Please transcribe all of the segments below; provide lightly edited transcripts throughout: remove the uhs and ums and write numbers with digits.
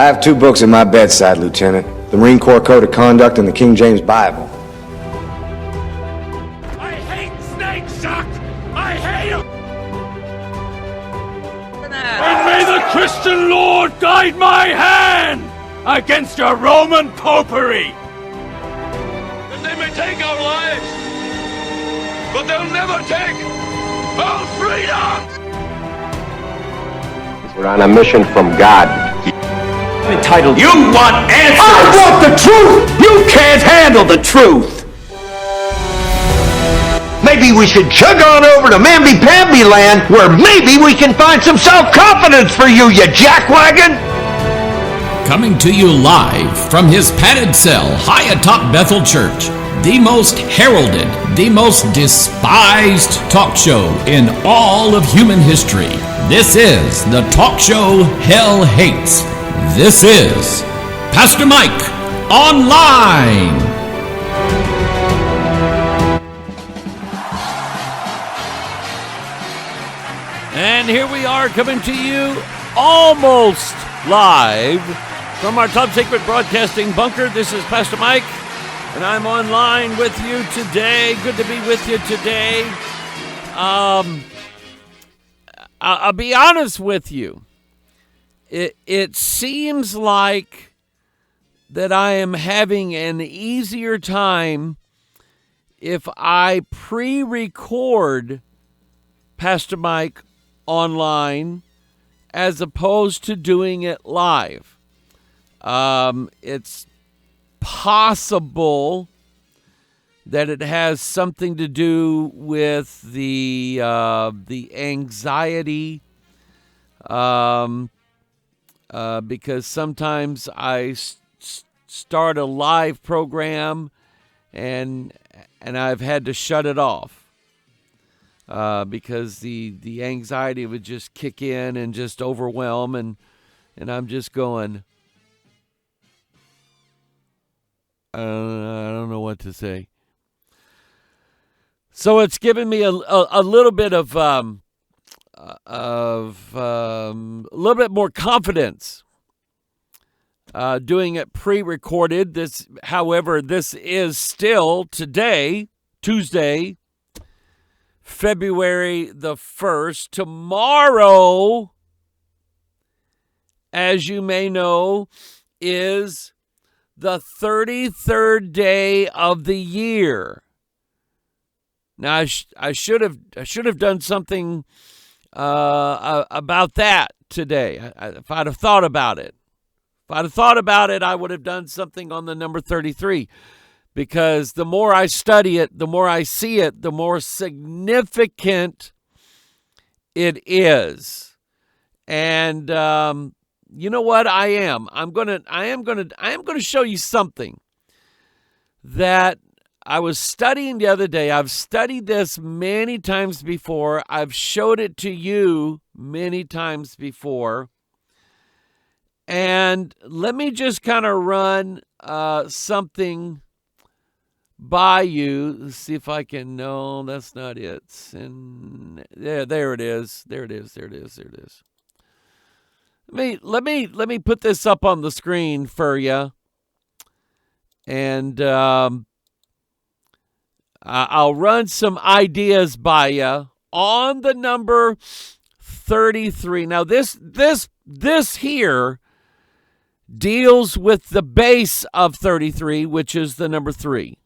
I have 2 books at my bedside, Lieutenant. The Marine Corps Code of Conduct and the King James Bible. I hate snakes, Chuck! I hate them! And may the Christian Lord guide my hand against your Roman popery! And they may take our lives, but they'll never take our freedom! We're on a mission from God. Entitled, you want answers! I want the truth! You can't handle the truth! Maybe we should chug on over to Mamby-Pamby land, where maybe we can find some self-confidence for you, you jackwagon! Coming to you live from his padded cell high atop Bethel Church, the most heralded, the most despised talk show in all of human history. This is the talk show hell hates. This is Pastor Mike Online. And here we are coming to you almost live from our top secret broadcasting bunker. This is Pastor Mike, and I'm online with you today. Good to be with you today. I'll be honest with you. It seems like that I am having an easier time if I pre-record Pastor Mike online as opposed to doing it live. It's possible that it has something to do with the anxiety, because sometimes I start a live program and I've had to shut it off because the anxiety would just kick in and just overwhelm, and I'm just going, I don't know what to say. So it's given me a little bit of a little bit more confidence doing it pre-recorded. However, this is still today, Tuesday, February the 1st. Tomorrow, as you may know, is the 33rd day of the year. Now, I should have done something about that today. If I'd have thought about it. I would have done something on the number 33. Because the more I study it, the more I see it, the more significant it is. And you know what? I am going to show you something that I was studying the other day. I've studied this many times before. I've showed it to you many times before. And let me just kind of run something by you. Let's see if I can. No, that's not it. And there it is. There it is. Let me put this up on the screen for you. And I'll run some ideas by you on the number 33. Now, this here deals with the base of 33, which is the number 3.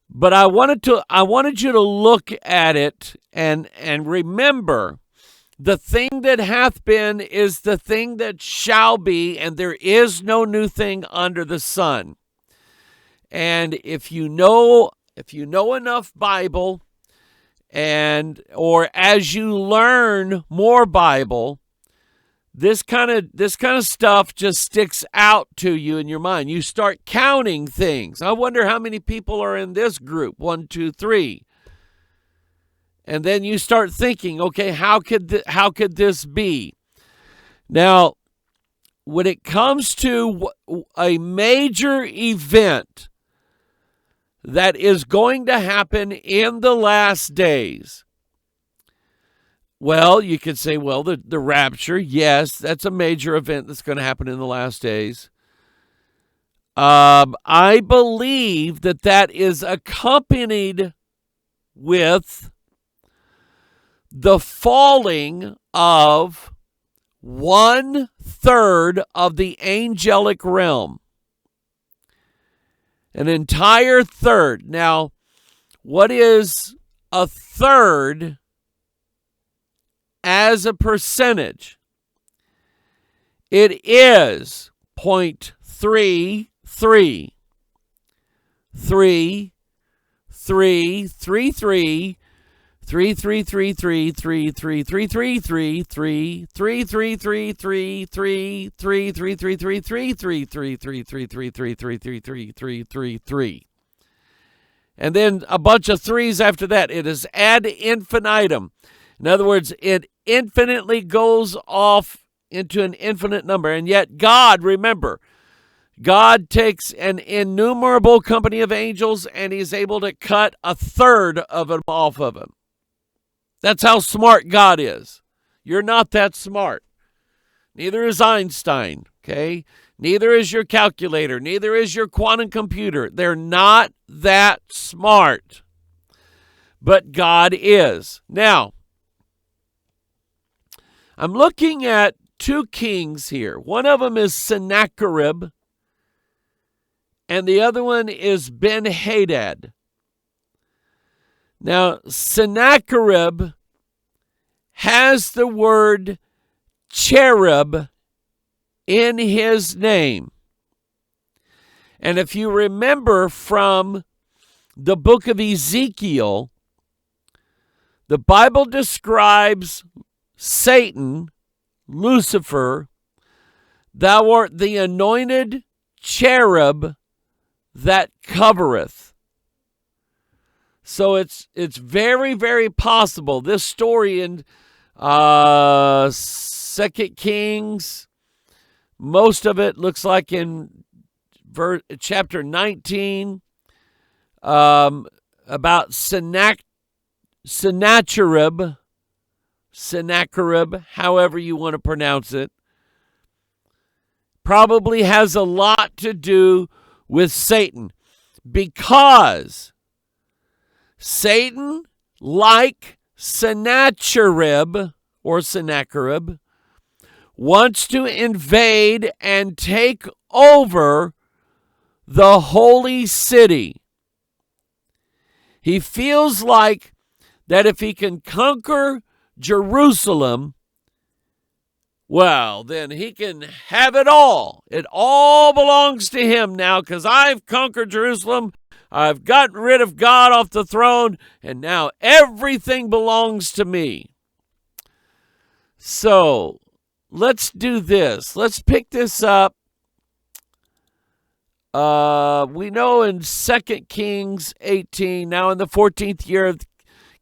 But I wanted you to look at it and remember, the thing that hath been is the thing that shall be, and there is no new thing under the sun. And if you know enough Bible, or as you learn more Bible, this kind of stuff just sticks out to you in your mind. You start counting things. I wonder how many people are in this group. 1, 2, 3. And then you start thinking, okay, how could this be? Now, when it comes to a major event that is going to happen in the last days, Well, you could say, well, the rapture, yes, that's a major event that's going to happen in the last days. I believe that is accompanied with the falling of 1/3 of the angelic realm. An entire third. Now, what is a third as a percentage? It is 0.33. 333. And then a bunch of threes after that. It is ad infinitum. In other words, it infinitely goes off into an infinite number. And yet God, remember, God takes an innumerable company of angels and he's able to cut 1/3 of them off of them. That's how smart God is. You're not that smart. Neither is Einstein, okay? Neither is your calculator. Neither is your quantum computer. They're not that smart. But God is. Now, I'm looking at 2 kings here. One of them is Sennacherib, and the other one is Ben-Hadad. Now, Sennacherib has the word cherub in his name. And if you remember from the book of Ezekiel, the Bible describes Satan, Lucifer, thou art the anointed cherub that covereth. So it's very, very possible. This story in 2 Kings, most of it looks like in chapter 19, about Sennacherib, however you want to pronounce it, probably has a lot to do with Satan, because Satan, like Sennacherib, wants to invade and take over the holy city. He feels like that if he can conquer Jerusalem, well, then he can have it all. It all belongs to him now, because I've conquered Jerusalem. I've gotten rid of God off the throne, and now everything belongs to me. So let's do this. Let's pick this up. We know in 2 Kings 18, now in the 14th year of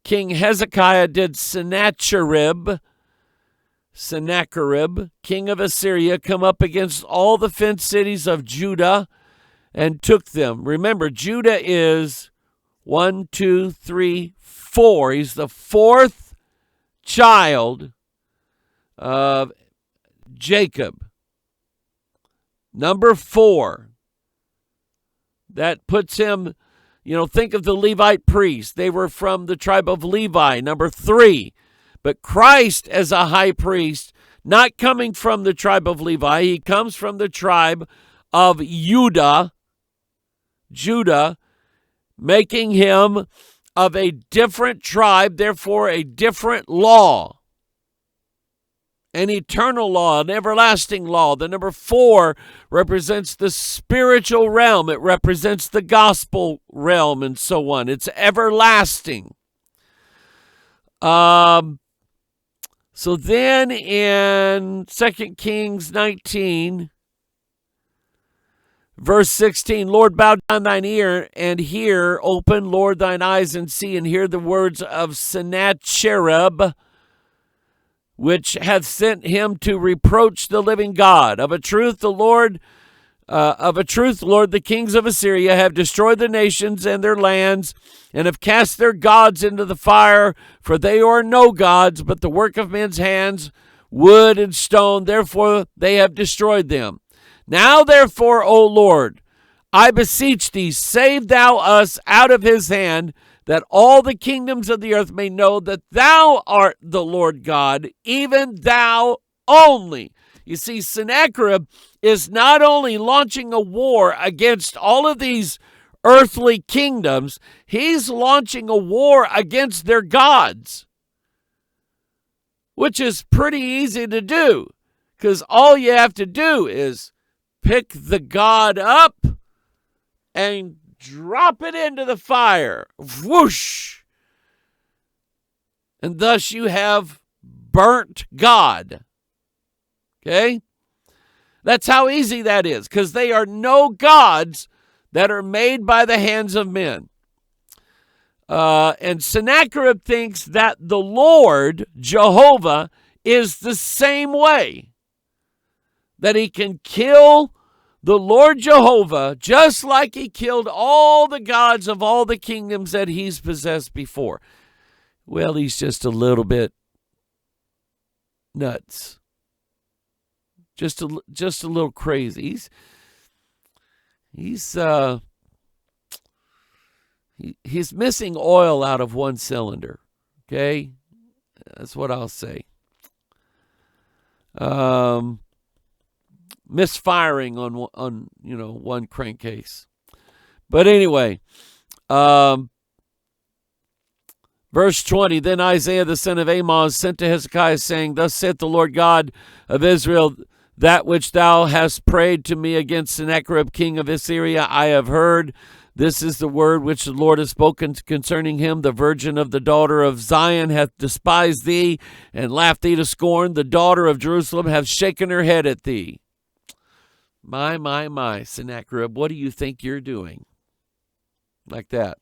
King Hezekiah did Sennacherib, king of Assyria, come up against all the fenced cities of Judah and took them. Remember, Judah is 1, 2, 3, 4. He's the 4th child of Jacob. Number 4. That puts him, think of the Levite priests. They were from the tribe of Levi. Number 3. But Christ as a high priest, not coming from the tribe of Levi, he comes from the tribe of Judah, making him of a different tribe, therefore a different law, an eternal law, an everlasting law. The number 4 represents the spiritual realm. It represents the gospel realm and so on. It's everlasting. So then in 2 Kings 19, verse 16, Lord, bow down thine ear and hear, open, Lord, thine eyes and see, and hear the words of Sennacherib, which hath sent him to reproach the living God. Of a truth, the Lord Of a truth, Lord, the kings of Assyria have destroyed the nations and their lands, and have cast their gods into the fire, for they are no gods, but the work of men's hands, wood and stone, therefore they have destroyed them. Now therefore, O Lord, I beseech thee, save thou us out of his hand, that all the kingdoms of the earth may know that thou art the Lord God, even thou only. You see, Sennacherib is not only launching a war against all of these earthly kingdoms, he's launching a war against their gods, which is pretty easy to do, because all you have to do is pick the god up and drop it into the fire. Whoosh! And thus you have burnt God. Okay? That's how easy that is, because they are no gods that are made by the hands of men. And Sennacherib thinks that the Lord, Jehovah, is the same way. That he can kill the Lord Jehovah just like he killed all the gods of all the kingdoms that he's possessed before. Well, he's just a little bit nuts. Just a little crazy. He's missing oil out of one cylinder. Okay, that's what I'll say. Misfiring on one crankcase. But anyway, verse 20. Then Isaiah the son of Amoz sent to Hezekiah, saying, Thus saith the Lord God of Israel, that which thou hast prayed to me against Sennacherib king of Assyria, I have heard. This is the word which the Lord has spoken concerning him. The virgin of the daughter of Zion hath despised thee, and laughed thee to scorn. The daughter of Jerusalem hath shaken her head at thee. My, Sennacherib, what do you think you're doing? Like that.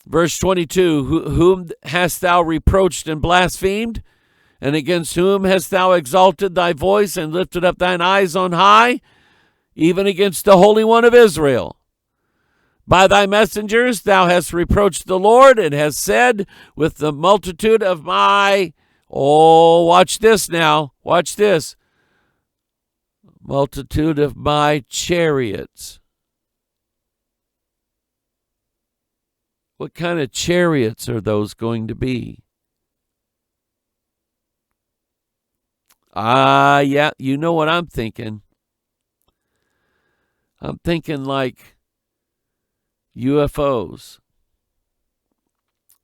Verse 22, whom hast thou reproached and blasphemed? And against whom hast thou exalted thy voice and lifted up thine eyes on high? Even against the Holy One of Israel. By thy messengers thou hast reproached the Lord, and hast said, with the multitude of my... Oh, watch this now. Watch this. Multitude of my chariots. What kind of chariots are those going to be? Yeah, you know what I'm thinking. I'm thinking like UFOs.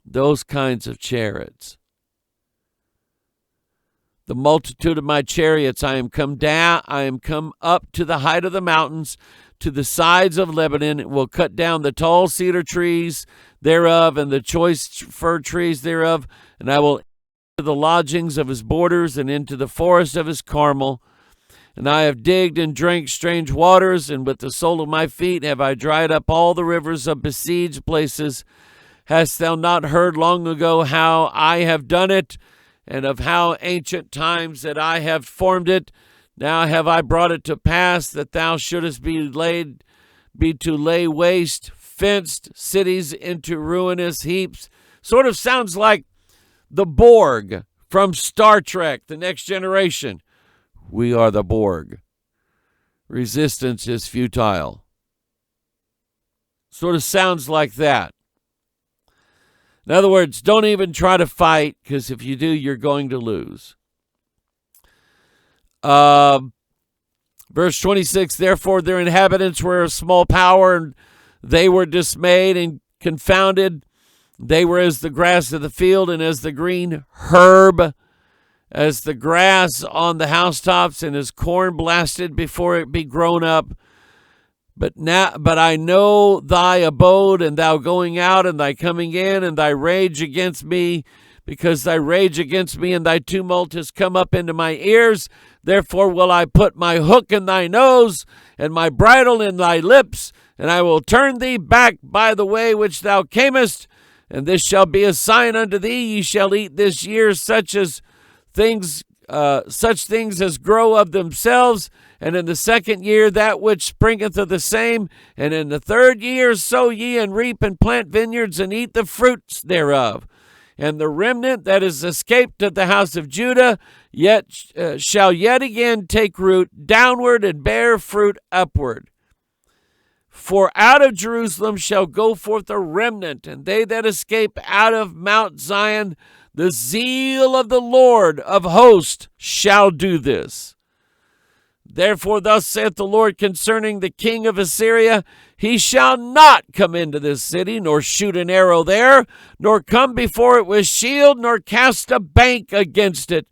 Those kinds of chariots. The multitude of my chariots, I am come up to the height of the mountains, to the sides of Lebanon, and will cut down the tall cedar trees thereof, and the choice fir trees thereof, and I will into the lodgings of his borders, and into the forest of his Carmel. And I have digged and drank strange waters, and with the sole of my feet have I dried up all the rivers of besieged places. Hast thou not heard long ago how I have done it, and of how ancient times that I have formed it? Now have I brought it to pass that thou shouldest be to lay waste fenced cities into ruinous heaps. Sort of sounds like the Borg from Star Trek, The Next Generation. We are the Borg. Resistance is futile. Sort of sounds like that. In other words, don't even try to fight, because if you do, you're going to lose. Verse 26, therefore their inhabitants were of small power, and they were dismayed and confounded. They were as the grass of the field, and as the green herb, as the grass on the housetops, and as corn blasted before it be grown up. But I know thy abode, and thou going out, and thy coming in, and thy rage against me, because thy rage against me and thy tumult has come up into my ears. Therefore will I put my hook in thy nose, and my bridle in thy lips, and I will turn thee back by the way which thou camest. And this shall be a sign unto thee: ye shall eat this year such as things such things as grow of themselves, and in the second year that which springeth of the same, and in the third year sow ye and reap and plant vineyards and eat the fruits thereof. And the remnant that is escaped of the house of Judah shall yet again take root downward and bear fruit upward. For out of Jerusalem shall go forth a remnant, and they that escape out of Mount Zion, the zeal of the Lord of hosts shall do this. Therefore thus saith the Lord concerning the king of Assyria, he shall not come into this city, nor shoot an arrow there, nor come before it with shield, nor cast a bank against it.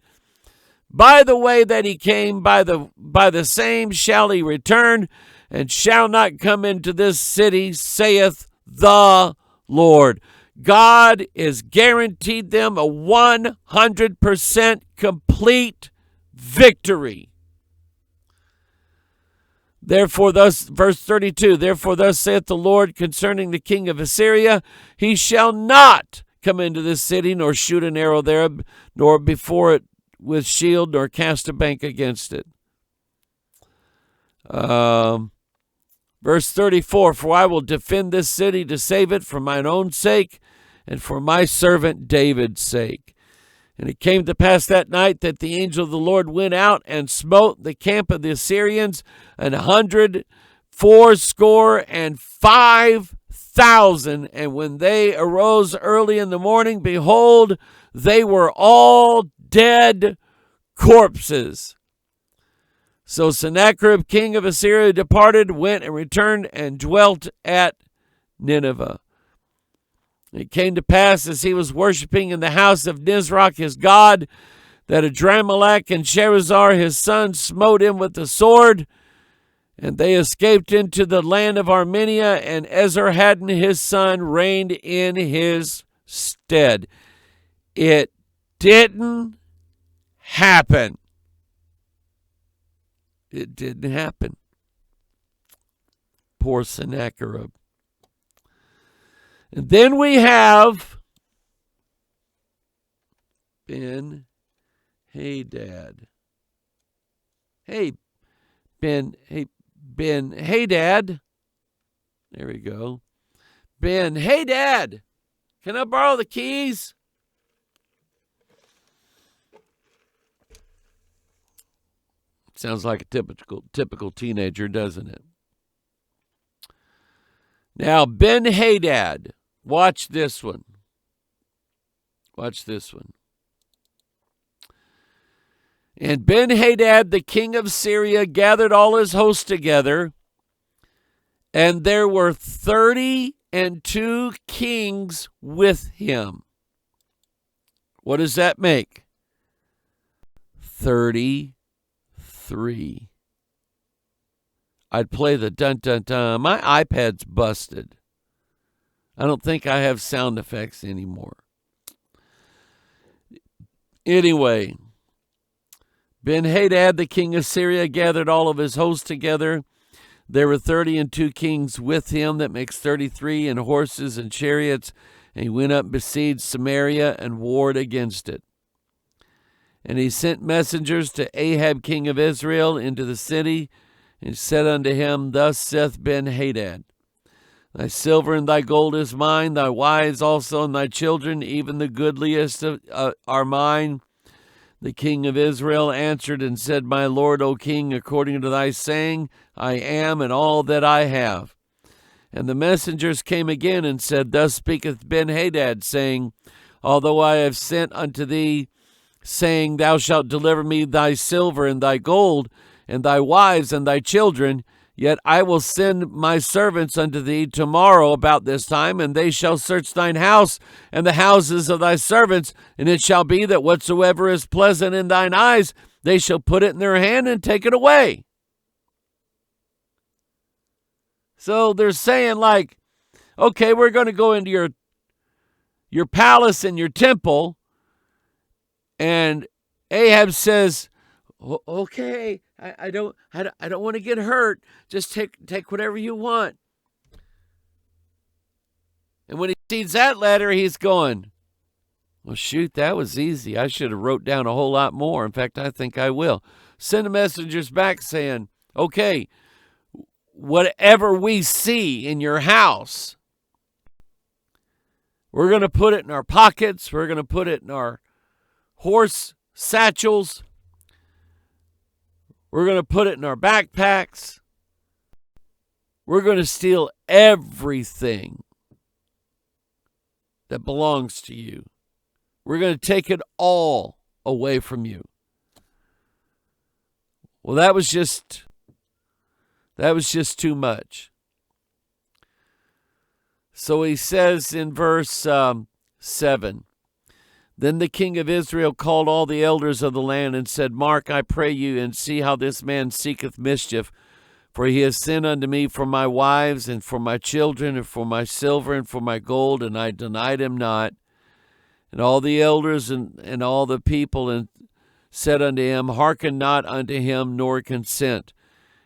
By the way that he came, by the same shall he return, and shall not come into this city, saith the Lord. God is guaranteed them a 100% complete victory. Therefore thus, verse 32, therefore thus saith the Lord concerning the king of Assyria, he shall not come into this city, nor shoot an arrow there, nor before it with shield, nor cast a bank against it. Verse 34, for I will defend this city to save it for mine own sake, and for my servant David's sake. And it came to pass that night that the angel of the Lord went out and smote the camp of the Assyrians 185,000. And when they arose early in the morning, behold, they were all dead corpses. So Sennacherib, king of Assyria, departed, went and returned, and dwelt at Nineveh. It came to pass, as he was worshiping in the house of Nisroch his god, that Adramelech and Sherazar his son smote him with the sword, and they escaped into the land of Armenia, and Esarhaddon his son reigned in his stead. It didn't happen. It didn't happen. Poor Sennacherib. And then we have Ben-Hadad. Hey, Ben-Hadad. There we go. Ben-Hadad. Can I borrow the keys? Sounds like a typical teenager, doesn't it? Now, Ben-Hadad. Watch this one. Watch this one. And Ben-Hadad, the king of Syria, gathered all his hosts together, and there were 32 kings with him. What does that make? 33. I'd play the dun-dun-dun. My iPad's busted. I don't think I have sound effects anymore. Anyway, Ben-Hadad, the king of Syria, gathered all of his hosts together. There were 32 kings with him, that makes 33, and horses and chariots. And he went up and besieged Samaria and warred against it. And he sent messengers to Ahab, king of Israel, into the city, and said unto him, thus saith Ben-Hadad, thy silver and thy gold is mine, thy wives also and thy children, even the goodliest are mine. The king of Israel answered and said, my lord, O king, according to thy saying, I am, and all that I have. And the messengers came again and said, thus speaketh Ben-Hadad, saying, although I have sent unto thee, saying, thou shalt deliver me thy silver and thy gold, and thy wives and thy children, yet I will send my servants unto thee tomorrow about this time, and they shall search thine house and the houses of thy servants, and it shall be that whatsoever is pleasant in thine eyes, they shall put it in their hand and take it away. So they're saying, like, okay, we're going to go into your palace and your temple, and Ahab says, okay, I don't want to get hurt. Just take whatever you want. And when he sees that letter, he's going, Well, shoot, that was easy. I should have wrote down a whole lot more. In fact, I think I will. Send the messengers back saying, okay, whatever we see in your house, we're going to put it in our pockets. We're going to put it in our horse satchels. We're going to put it in our backpacks. We're going to steal everything that belongs to you. We're going to take it all away from you. Well, that was just too much. So he says in verse 7, then the king of Israel called all the elders of the land and said, Mark, I pray you, and see how this man seeketh mischief. For he has sent unto me for my wives and for my children and for my silver and for my gold, and I denied him not. And all the elders and all the people and said unto him, hearken not unto him, nor consent.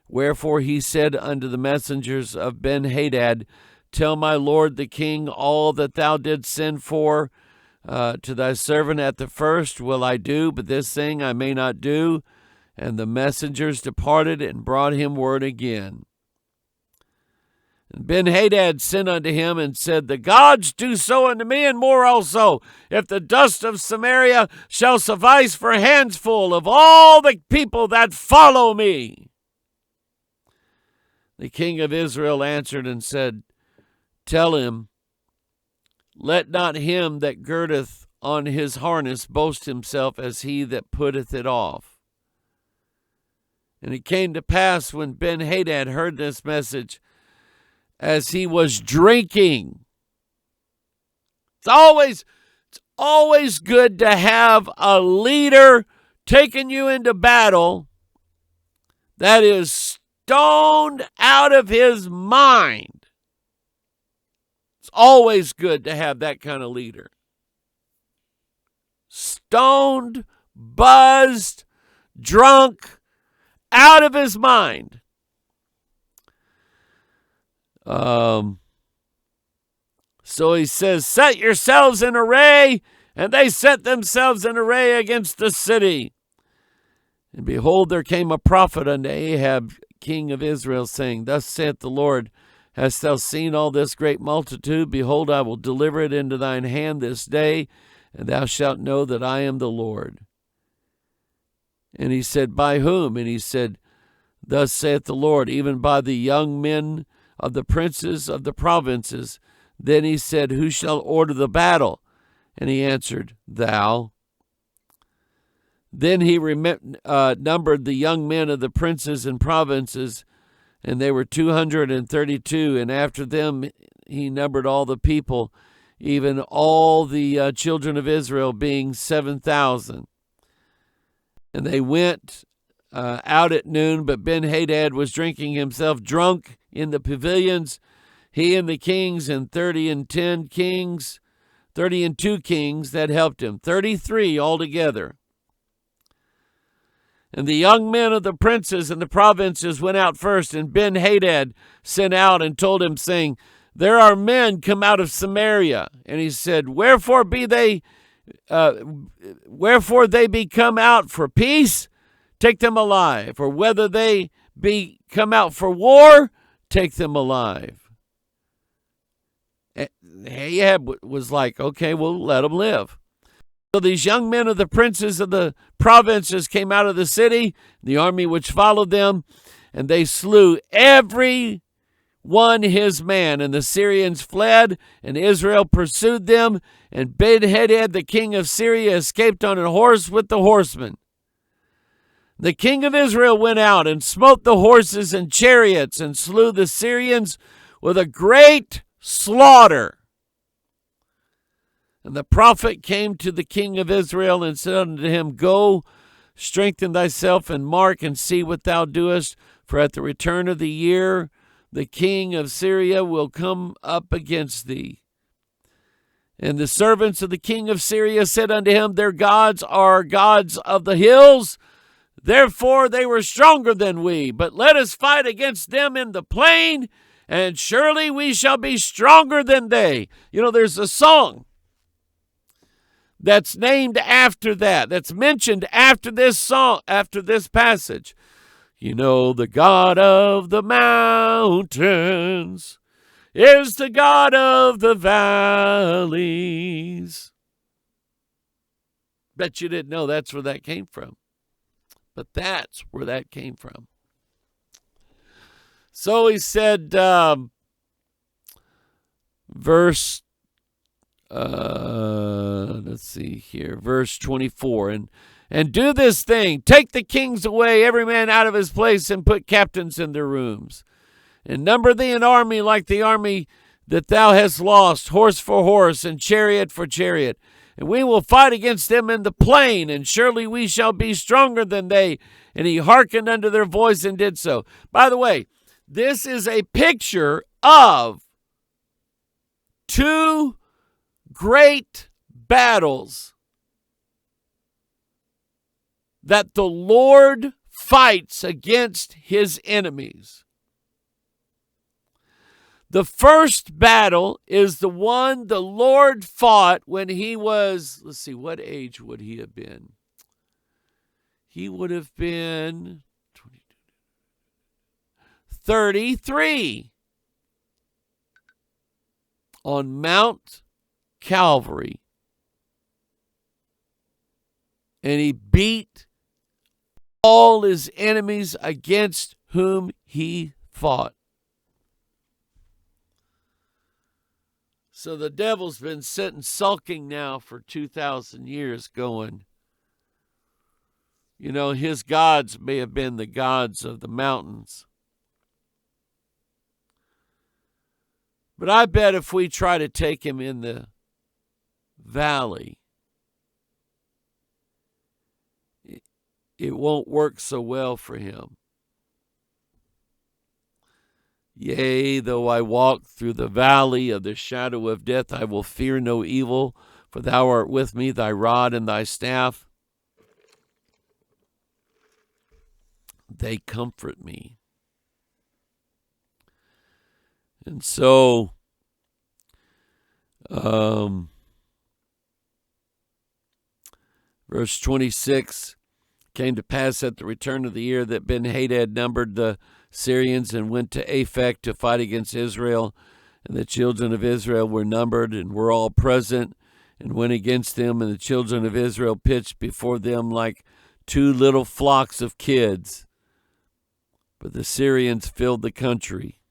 Wherefore he said unto the messengers of Ben-Hadad, tell my lord the king all that thou didst send for to thy servant at the first will I do, but this thing I may not do. And the messengers departed and brought him word again. And Ben-Hadad sent unto him and said, the gods do so unto me and more also, if the dust of Samaria shall suffice for handsful of all the people that follow me. The king of Israel answered and said, tell him, let not him that girdeth on his harness boast himself as he that putteth it off. And it came to pass when Ben-Hadad heard this message, as he was drinking. It's always good to have a leader taking you into battle that is stoned out of his mind. It's always good to have that kind of leader. Stoned, buzzed, drunk, out of his mind. So he says, set yourselves in array, and they set themselves in array against the city. And behold, there came a prophet unto Ahab, king of Israel, saying, thus saith the Lord, hast thou seen all this great multitude? Behold, I will deliver it into thine hand this day, and thou shalt know that I am the Lord. And he said, by whom? And he said, thus saith the Lord, even by the young men of the princes of the provinces. Then he said, who shall order the battle? And he answered, thou. Then he numbered the young men of the princes and provinces, and they were 232. And after them he numbered all the people, even all the children of Israel, being 7,000. And they went out at noon, but Ben-Hadad was drinking himself drunk in the pavilions, he and the kings, and 32 kings that helped him, 33 altogether. And the young men of the princes and the provinces went out first, and Ben-Hadad sent out and told him, saying, there are men come out of Samaria. And he said, wherefore they be come out for peace, take them alive. Or whether they be come out for war, take them alive. Ahab was like, okay, we'll let them live. So these young men of the princes of the provinces came out of the city, the army which followed them, and they slew every one his man. And the Syrians fled, and Israel pursued them, and Ben-Hadad, the king of Syria, escaped on a horse with the horsemen. The king of Israel went out and smote the horses and chariots, and slew the Syrians with a great slaughter. And the prophet came to the king of Israel and said unto him, go, strengthen thyself, and mark, and see what thou doest, for at the return of the year the king of Syria will come up against thee. And the servants of the king of Syria said unto him, their gods are gods of the hills, therefore they were stronger than we. But let us fight against them in the plain, and surely we shall be stronger than they. You know, there's a song that's named after that, that's mentioned after this song, after this passage. You know, the God of the mountains is the God of the valleys. Bet you didn't know that's where that came from. But that's where that came from. So he said, verse 24, and do this thing, take the kings away, every man out of his place, and put captains in their rooms, and number thee an army like the army that thou hast lost, horse for horse, and chariot for chariot, and we will fight against them in the plain, and surely we shall be stronger than they. And he hearkened unto their voice and did so. By the way, this is a picture of two great battles that the Lord fights against his enemies. The first battle is the one the Lord fought when he was, let's see, what age would he have been? He would have been 33 on Mount Calvary. And he beat all his enemies against whom he fought. So the devil's been sitting sulking now for 2,000 years going, you know, his gods may have been the gods of the mountains. But I bet if we try to take him in the valley, it won't work so well for him. Yea, though I walk through the valley of the shadow of death, I will fear no evil, for thou art with me, thy rod and thy staff, they comfort me. And so, verse 26, came to pass at the return of the year that Ben-Hadad numbered the Syrians and went to Aphek to fight against Israel. And the children of Israel were numbered and were all present and went against them. And the children of Israel pitched before them like two little flocks of kids. But the Syrians filled the country.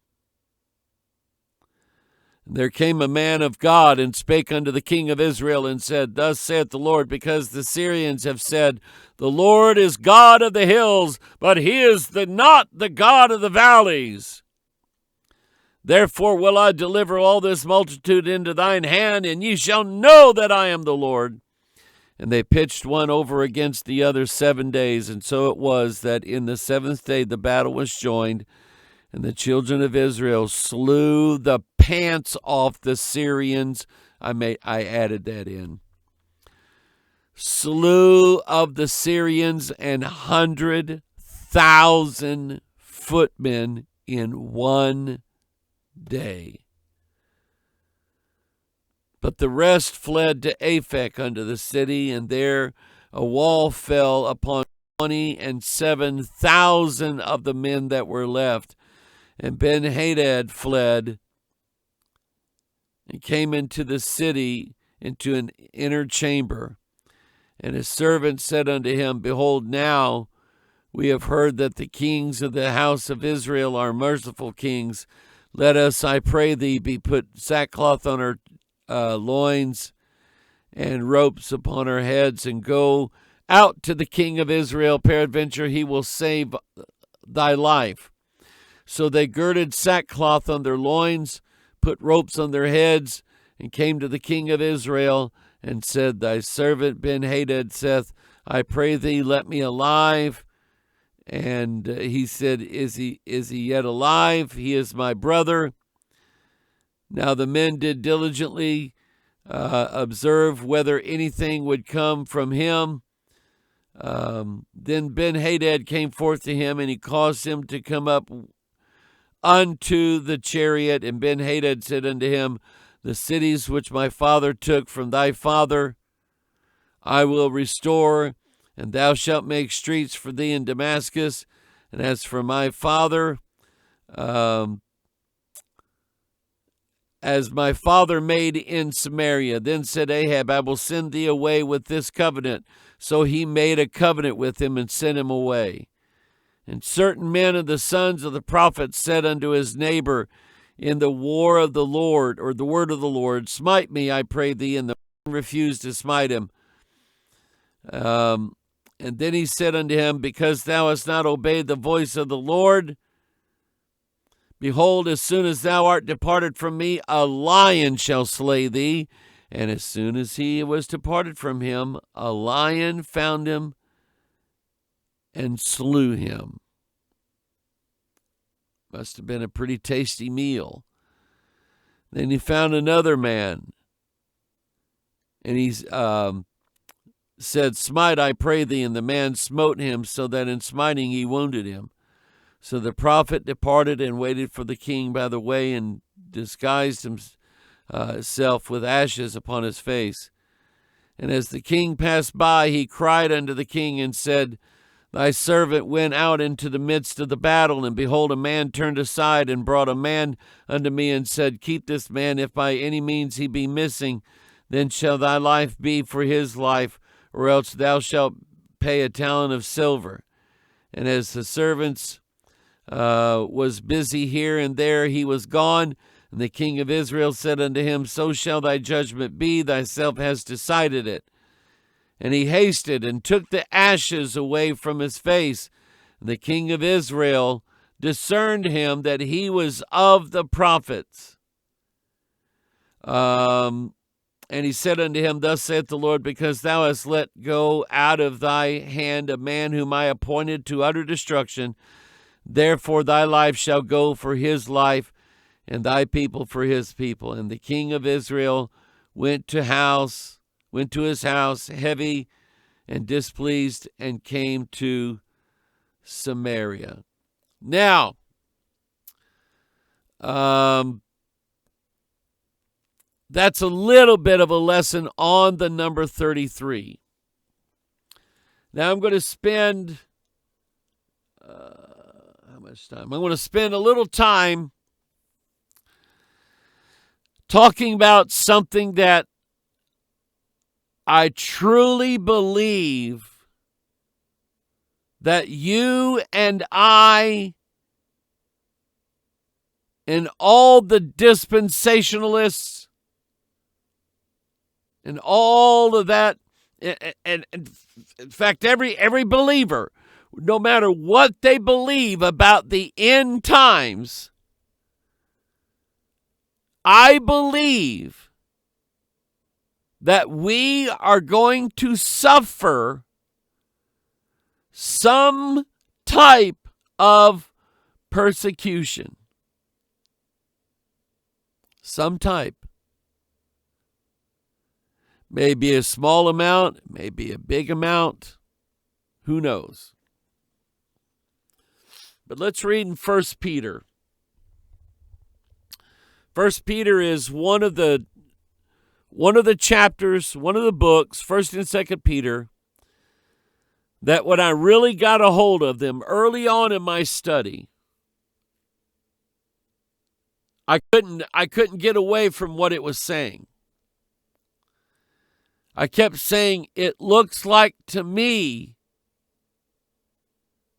And there came a man of God and spake unto the king of Israel and said, Thus saith the Lord, because the Syrians have said, The Lord is God of the hills, but he is not the God of the valleys. Therefore will I deliver all this multitude into thine hand, and ye shall know that I am the Lord. And they pitched one over against the other 7 days, and so it was that in the seventh day the battle was joined, and the children of Israel slew the pants off the Syrians. I added that in. Slew of the Syrians 100,000 footmen in 1 day. But the rest fled to Aphek unto the city, and there a wall fell upon 27,000 of the men that were left. And Ben-Hadad fled and came into the city, into an inner chamber. And his servant said unto him, Behold, now we have heard that the kings of the house of Israel are merciful kings. Let us, I pray thee, be put sackcloth on our loins and ropes upon our heads, and go out to the king of Israel. Peradventure he will save thy life. So they girded sackcloth on their loins, put ropes on their heads, and came to the king of Israel, and said, Thy servant Ben-Hadad saith, I pray thee, let me alive. And he said, Is he yet alive? He is my brother. Now the men did diligently observe whether anything would come from him. Then Ben-Hadad came forth to him, and he caused him to come up unto the chariot. And Ben-Hadad said unto him, The cities which my father took from thy father, I will restore, and thou shalt make streets for thee in Damascus. And as for my father, as my father made in Samaria. Then said Ahab, I will send thee away with this covenant. So he made a covenant with him and sent him away. And certain men of the sons of the prophets said unto his neighbor in the war of the Lord, or the word of the Lord, smite me, I pray thee. And the man refused to smite him. And then he said unto him, because thou hast not obeyed the voice of the Lord, behold, as soon as thou art departed from me, a lion shall slay thee. And as soon as he was departed from him, a lion found him and slew him. Must have been a pretty tasty meal. Then he found another man, and he said, smite, I pray thee. And the man smote him, so that in smiting he wounded him. So the prophet departed and waited for the king by the way, and disguised himself with ashes upon his face. And as the king passed by, he cried unto the king and said, thy servant went out into the midst of the battle, and behold, a man turned aside and brought a man unto me and said, keep this man, if by any means he be missing, then shall thy life be for his life, or else thou shalt pay a talent of silver. And as the servants was busy here and there, he was gone. And the king of Israel said unto him, so shall thy judgment be, thyself hast decided it. And he hasted and took the ashes away from his face. And the king of Israel discerned him that he was of the prophets. And he said unto him, thus saith the Lord, because thou hast let go out of thy hand a man whom I appointed to utter destruction, therefore thy life shall go for his life, and thy people for his people. And the king of Israel went to his house heavy and displeased, and came to Samaria. Now, that's a little bit of a lesson on the number 33. Now I'm going to spend how much time? I'm going to spend a little time talking about something that I truly believe that you and I and all the dispensationalists and all of that, and in fact, every believer, no matter what they believe about the end times, I believe that we are going to suffer some type of persecution. Some type. Maybe a small amount, maybe a big amount. Who knows? But let's read in 1 Peter. 1 Peter is one of the chapters, one of the books, 1st and 2nd Peter, that when I really got a hold of them early on in my study, I couldn't get away from what it was saying. I kept saying, it looks like to me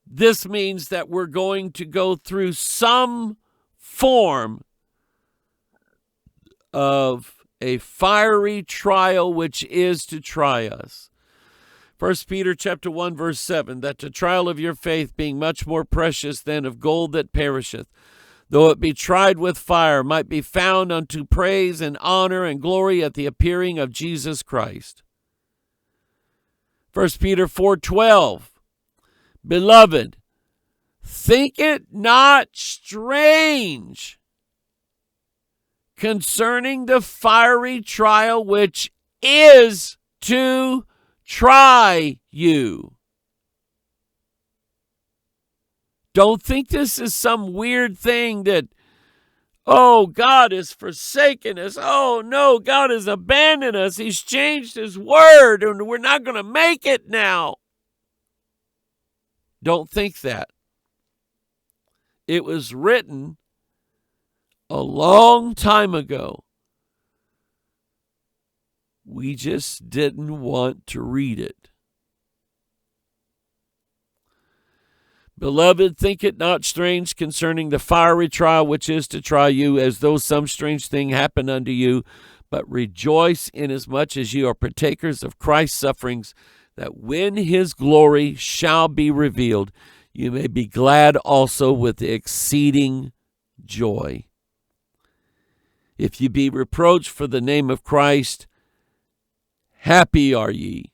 this means that we're going to go through some form of a fiery trial, which is to try us. 1 Peter chapter 1, verse 7, that the trial of your faith, being much more precious than of gold that perisheth, though it be tried with fire, might be found unto praise and honor and glory at the appearing of Jesus Christ. 1 Peter 4:12, beloved, think it not strange concerning the fiery trial which is to try you. Don't think this is some weird thing that Oh, God has forsaken us. Oh, no, God has abandoned us. He's changed his word, and we're not going to make it now. Don't think that. It was written a long time ago. We just didn't want to read it. Beloved, think it not strange concerning the fiery trial which is to try you, as though some strange thing happened unto you, but rejoice inasmuch as you are partakers of Christ's sufferings, that when his glory shall be revealed, you may be glad also with exceeding joy. If ye be reproached for the name of Christ, happy are ye.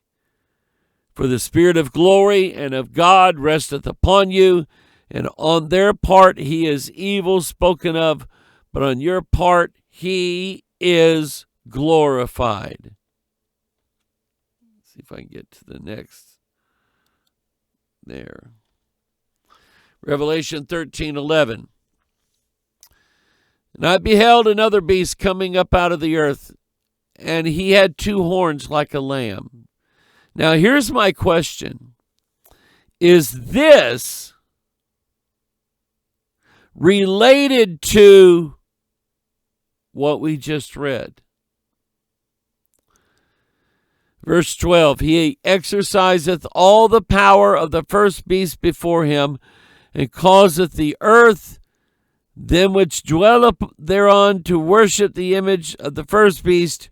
For the Spirit of glory and of God resteth upon you, and on their part he is evil spoken of, but on your part he is glorified. Let's see if I can get to the next. There. Revelation 13:11. And I beheld another beast coming up out of the earth, and he had two horns like a lamb. Now, here's my question. Is this related to what we just read? Verse 12, he exerciseth all the power of the first beast before him, and causeth the earth, them which dwell up thereon, to worship the image of the first beast,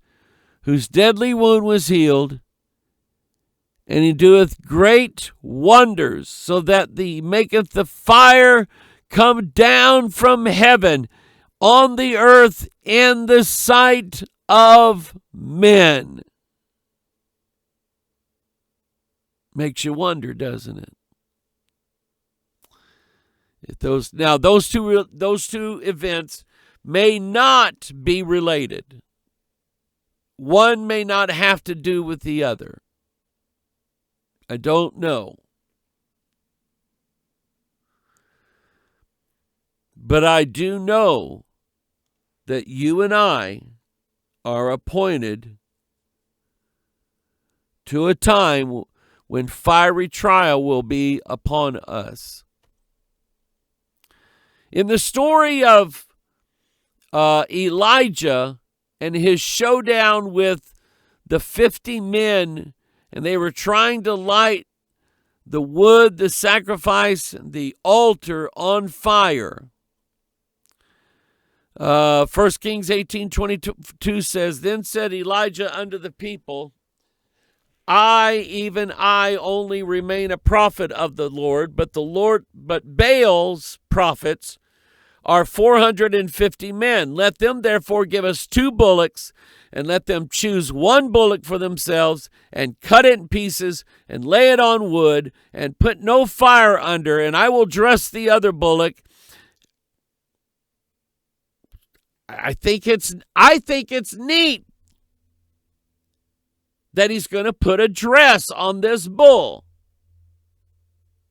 whose deadly wound was healed. And he doeth great wonders, so that he maketh the fire come down from heaven on the earth in the sight of men. Makes you wonder, doesn't it? If those two events may not be related. One may not have to do with the other. I don't know. But I do know that you and I are appointed to a time when fiery trial will be upon us. In the story of Elijah and his showdown with the 50 men, and they were trying to light the wood, the sacrifice, the altar on fire. 1 Kings 18:22 says, Then said Elijah unto the people, I, even I, only remain a prophet of the Lord, but Baal's prophets are 450 men. Let them therefore give us 2 bullocks, and let them choose 1 bullock for themselves, and cut it in pieces, and lay it on wood, and put no fire under, and I will dress the other bullock. I think it's neat that he's going to put a dress on this bull.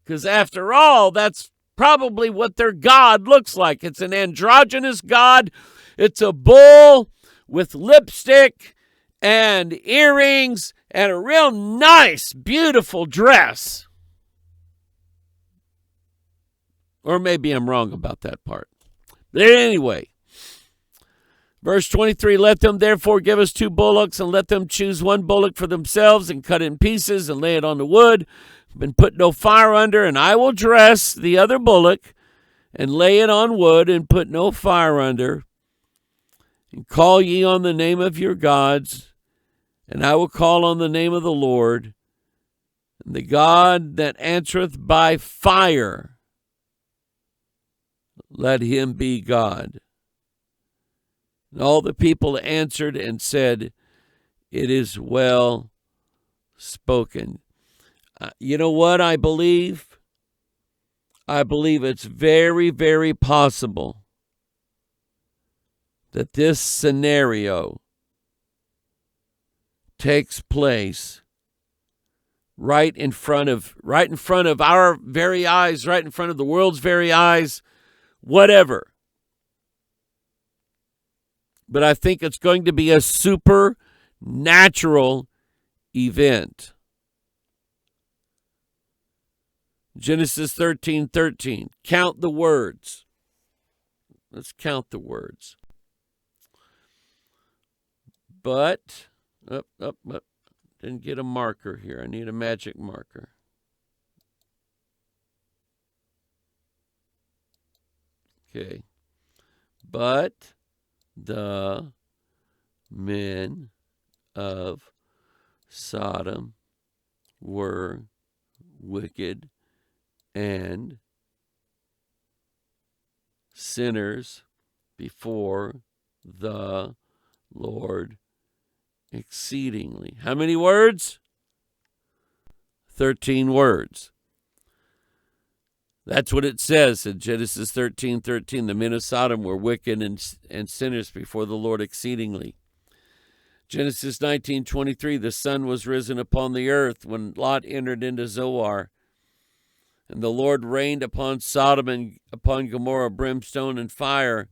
Because after all, that's probably what their god looks like. It's an androgynous god. It's a bull with lipstick and earrings and a real nice, beautiful dress. Or maybe I'm wrong about that part. But anyway, verse 23, Let them therefore give us 2 bullocks, and let them choose 1 bullock for themselves, and cut it in pieces, and lay it on the wood, and put no fire under, and I will dress the other bullock, and lay it on wood, and put no fire under. And call ye on the name of your gods, and I will call on the name of the Lord, and the God that answereth by fire, let him be God. And all the people answered and said, It is well spoken. You know what I believe? I believe it's very, very possible that this scenario takes place right in front of our very eyes, right in front of the world's very eyes, whatever. but I think it's going to be a supernatural event. Genesis 13:13. Count the words. Let's count the words. But, didn't get a marker here. I need a magic marker. Okay. But the men of Sodom were wicked and sinners before the Lord exceedingly. How many words? 13 words. That's what it says in Genesis 13:13. The men of Sodom were wicked and sinners before the Lord exceedingly. Genesis 19:23. The sun was risen upon the earth when Lot entered into Zoar. And the Lord rained upon Sodom and upon Gomorrah brimstone and fire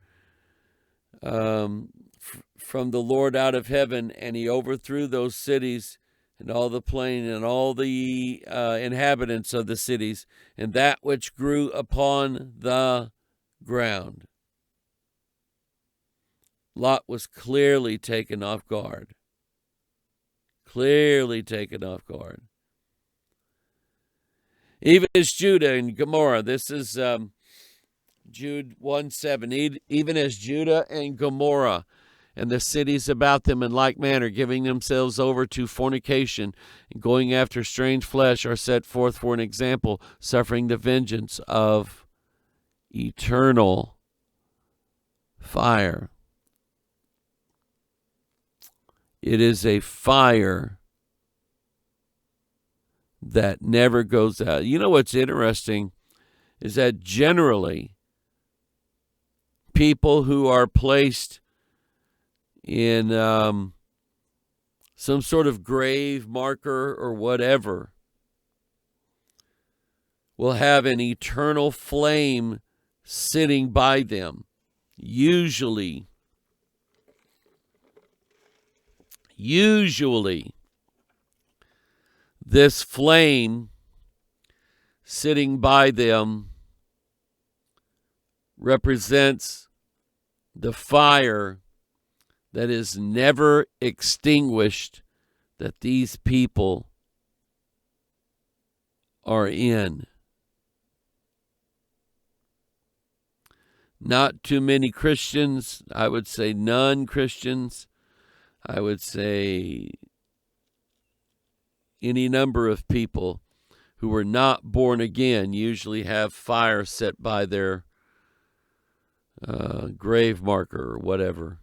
from the Lord out of heaven, and he overthrew those cities and all the plain and all the inhabitants of the cities and that which grew upon the ground. Lot was clearly taken off guard. Clearly taken off guard. Even as Judah and Gomorrah, this is Jude 1:7. Even as Judah and Gomorrah and the cities about them in like manner, giving themselves over to fornication and going after strange flesh, are set forth for an example, suffering the vengeance of eternal fire. It is a fire that never goes out. You know what's interesting is that generally people who are placed in some sort of grave marker or whatever will have an eternal flame sitting by them. Usually, this flame sitting by them represents the fire that is never extinguished that these people are in. Not too many Christians, I would say non-Christians, I would say any number of people who were not born again usually have fire set by their grave marker or whatever.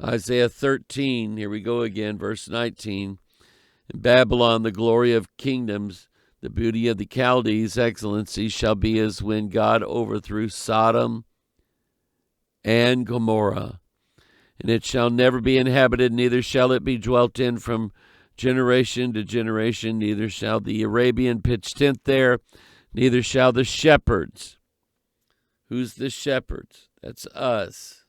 Isaiah 13, here we go again, verse 19. In Babylon, the glory of kingdoms, the beauty of the Chaldees' excellency shall be as when God overthrew Sodom and Gomorrah. And it shall never be inhabited, neither shall it be dwelt in from generation to generation, neither shall the Arabian pitch tent there, neither shall the shepherds. Who's the shepherds? That's us.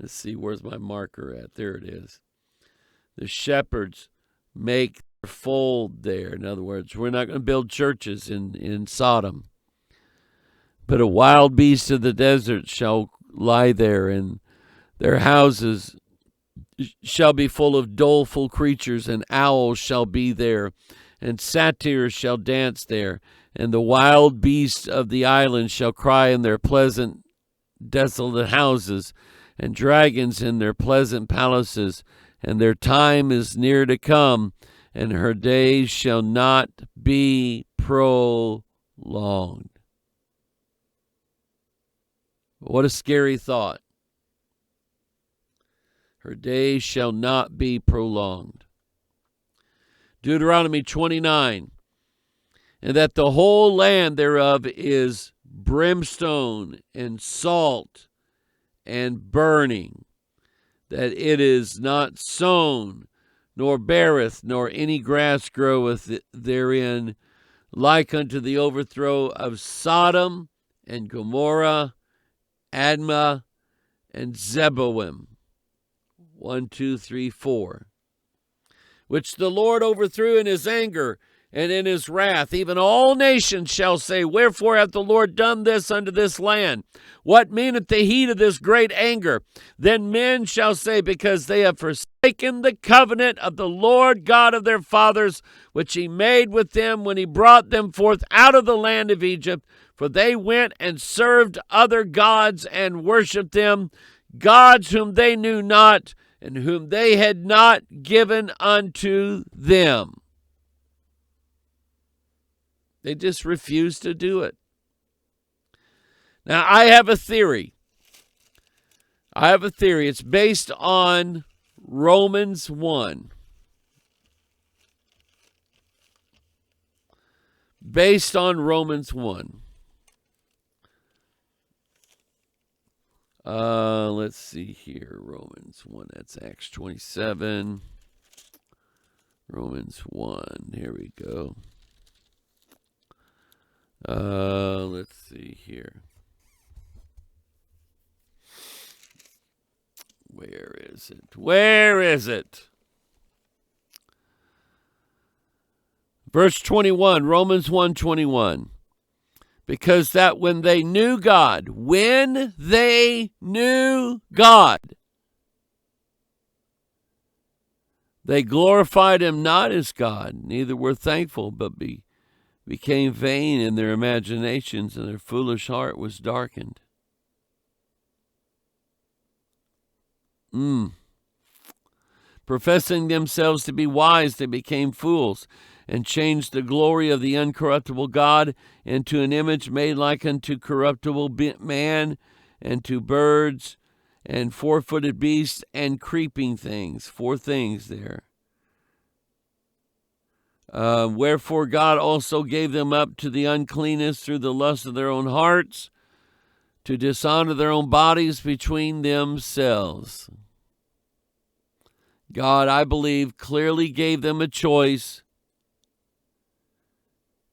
Let's see, where's my marker at? There it is. The shepherds make their fold there. In other words, we're not going to build churches in Sodom. But a wild beast of the desert shall lie there, and their houses shall be full of doleful creatures, and owls shall be there, and satyrs shall dance there, and the wild beasts of the island shall cry in their pleasant, desolate houses, and dragons in their pleasant palaces, and their time is near to come, and her days shall not be prolonged. What a scary thought. Her days shall not be prolonged. Deuteronomy 29, and that the whole land thereof is brimstone and salt and burning, that it is not sown, nor beareth, nor any grass groweth therein, like unto the overthrow of Sodom and Gomorrah Admah, and Zeboim. 1, 2, 3, 4. Which the Lord overthrew in his anger and in his wrath. Even all nations shall say, wherefore hath the Lord done this unto this land? What meaneth the heat of this great anger? Then men shall say, because they have forsaken the covenant of the Lord God of their fathers, which he made with them when he brought them forth out of the land of Egypt. For they went and served other gods and worshipped them, gods whom they knew not, and whom they had not given unto them. They just refused to do it. Now, I have a theory. It's based on Romans 1. Based on Romans 1. Let's see here. Romans 1. That's Acts 27. Romans 1. Here we go. Let's see here. Where is it? Verse 21, Romans 1:21. Because that when they knew God, they glorified him not as God, neither were thankful, but became vain in their imaginations, and their foolish heart was darkened. Professing themselves to be wise, they became fools, and changed the glory of the uncorruptible God into an image made like unto corruptible man, and to birds, and four-footed beasts, and creeping things. 4 things there. Wherefore God also gave them up to the uncleanness through the lust of their own hearts, to dishonor their own bodies between themselves. God, I believe, clearly gave them a choice.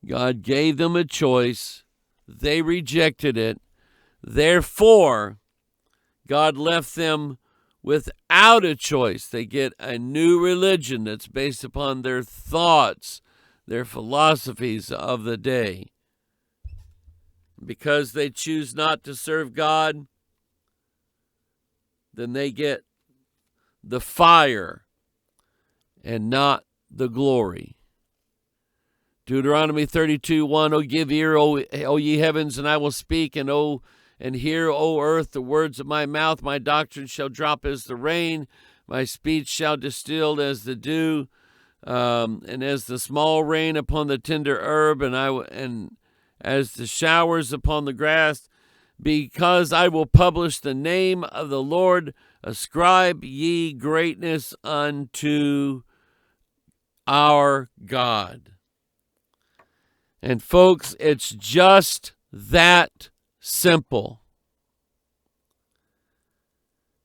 God gave them a choice. They rejected it. Therefore, God left them without a choice. They get a new religion that's based upon their thoughts, their philosophies of the day. Because they choose not to serve God, then they get the fire and not the glory. Deuteronomy 32:1, O give ear, O ye heavens, and I will speak, and hear, O earth, the words of my mouth. My doctrine shall drop as the rain, my speech shall distill as the dew, and as the small rain upon the tender herb, and as the showers upon the grass. Because I will publish the name of the Lord, ascribe ye greatness unto our God. And folks, it's just that simple.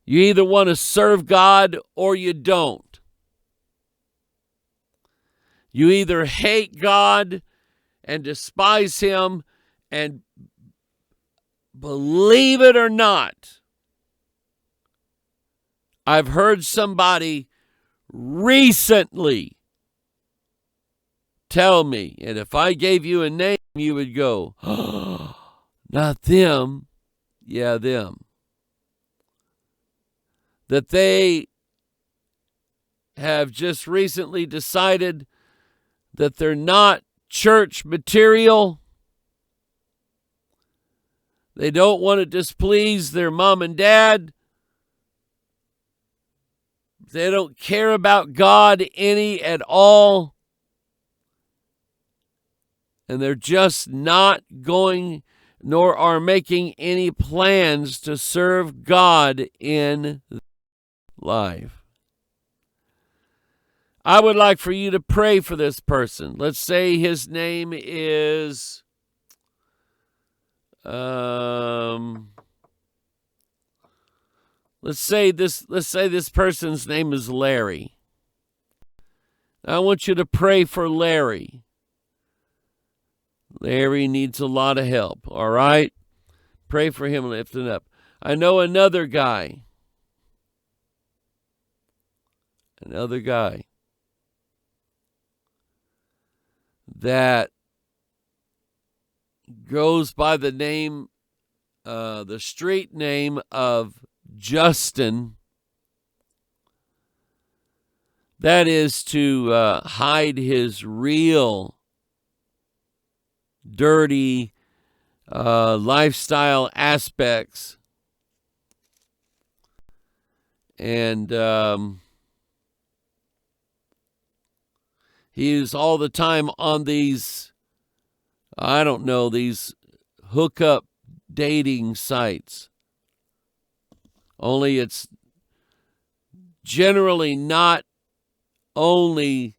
You either want to serve God or you don't. You either hate God and despise him, and believe it or not, I've heard somebody recently tell me, and if I gave you a name, you would go, oh, not them. Yeah, them. That they have just recently decided that they're not church material. They don't want to displease their mom and dad. They don't care about God any at all. And they're just not going, nor are making any plans to serve God in life. I would like for you to pray for this person. Let's say his name is let's say this person's name is Larry. I want you to pray for Larry. Larry needs a lot of help, all right? Pray for him, lift him up. I know another guy that goes by the name, the street name of Justin. That is to hide his real dirty lifestyle aspects. And he is all the time on these, I don't know, these hookup dating sites. Only it's generally not only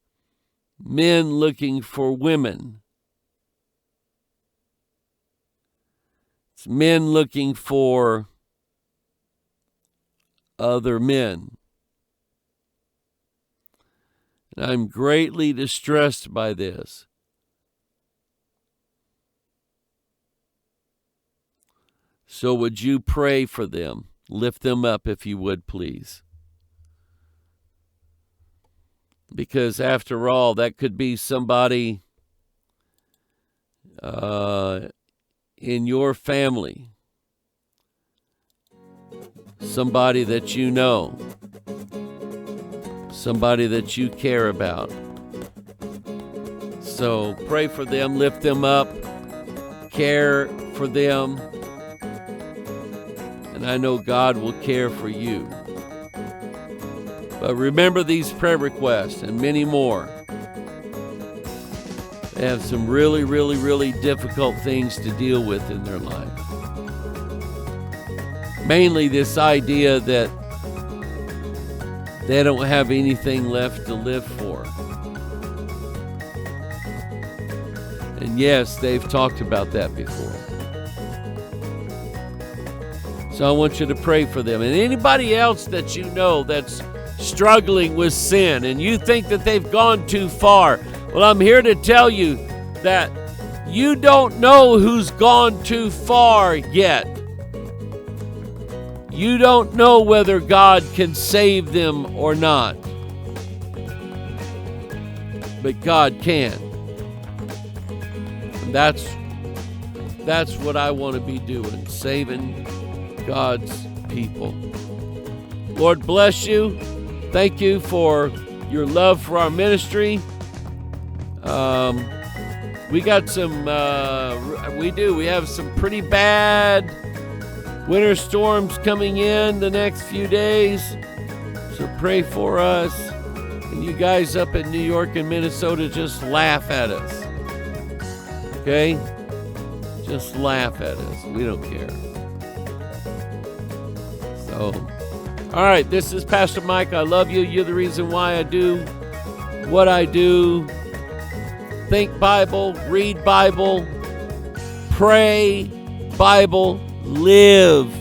men looking for women. It's men looking for other men. And I'm greatly distressed by this. So would you pray for them? Lift them up if you would, please. Because after all, that could be somebody in your family, somebody that you know, somebody that you care about. So pray for them, lift them up, care for them, and I know God will care for you. But remember these prayer requests and many more. They have some really, really, really difficult things to deal with in their life. Mainly this idea that they don't have anything left to live for. And yes, they've talked about that before. So I want you to pray for them. And anybody else that you know that's struggling with sin and you think that they've gone too far, well, I'm here to tell you that you don't know who's gone too far yet. You don't know whether God can save them or not. But God can. And that's what I want to be doing, saving God's people. Lord bless you. Thank you for your love for our ministry. We got some, we have some pretty bad winter storms coming in the next few days. So pray for us. And you guys up in New York and Minnesota, just laugh at us. Okay? Just laugh at us. We don't care. So, all right, this is Pastor Mike. I love you. You're the reason why I do what I do. Think Bible, read Bible, pray Bible, live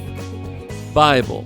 Bible.